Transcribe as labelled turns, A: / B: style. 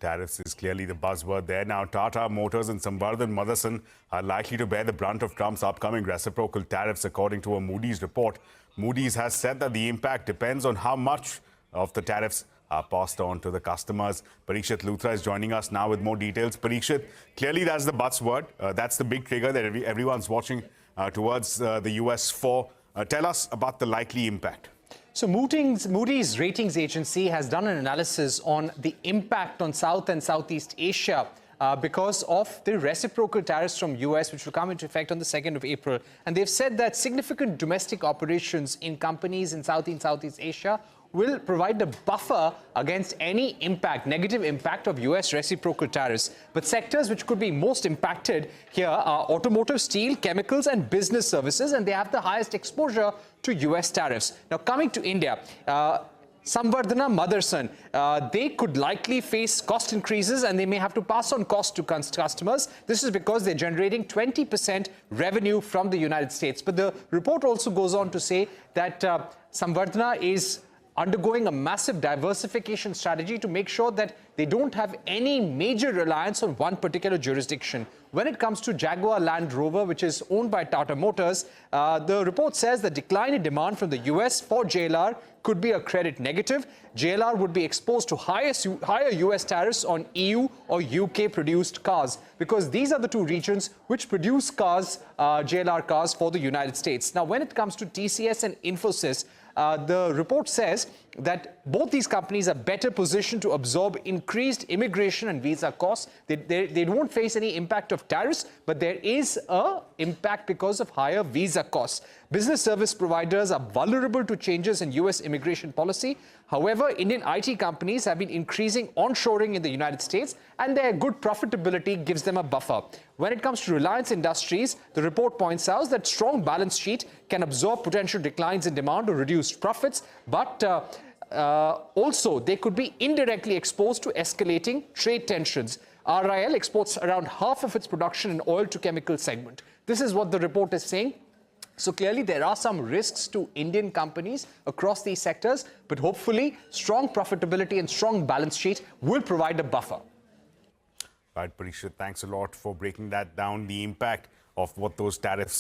A: tariffs is clearly the buzzword there. Now, Tata Motors and Samvardhana Motherson are likely to bear the brunt of Trump's upcoming reciprocal tariffs, according to a Moody's report. Moody's has said that the impact depends on how much of the tariffs are passed on to the customers. Parikshit Luthra is joining us now with more details. Parikshit, clearly that's the buzzword. That's the big trigger that everyone's watching towards the US for. Tell us about the likely impact.
B: So Moody's ratings agency has done an analysis on the impact on South and Southeast Asia because of the reciprocal tariffs from US, which will come into effect on the 2nd of April. And they've said that significant domestic operations in companies in South and Southeast Asia will provide a buffer against any impact, negative impact of US reciprocal tariffs. But sectors which could be most impacted here are automotive, steel, chemicals and business services, and they have the highest exposure to US tariffs. Now, coming to India, Samvardhana Motherson, they could likely face cost increases and they may have to pass on cost to customers. This is because they're generating 20% revenue from the United States. But the report also goes on to say that Samvardhana is undergoing a massive diversification strategy to make sure that they don't have any major reliance on one particular jurisdiction. When it comes to Jaguar Land Rover, which is owned by Tata Motors, the report says the decline in demand from the US for JLR could be a credit negative. JLR would be exposed to higher US tariffs on EU or UK produced cars, because these are the two regions which produce cars, JLR cars for the United States. Now, when it comes to TCS and Infosys, the report says that both these companies are better positioned to absorb increased immigration and visa costs. They won't face any impact of tariffs, but there is an impact because of higher visa costs. Business service providers are vulnerable to changes in US immigration policy. However, Indian IT companies have been increasing onshoring in the United States, and their good profitability gives them a buffer. When it comes to Reliance Industries, the report points out that strong balance sheet can absorb potential declines in demand or reduced profits, but also they could be indirectly exposed to escalating trade tensions. RIL exports around half of its production in oil to chemical segment. This is what the report is saying. So clearly there are some risks to Indian companies across these sectors, but hopefully strong profitability and strong balance sheet will provide a buffer.
A: Right, Parikshit, thanks a lot for breaking that down, the impact of what those tariffs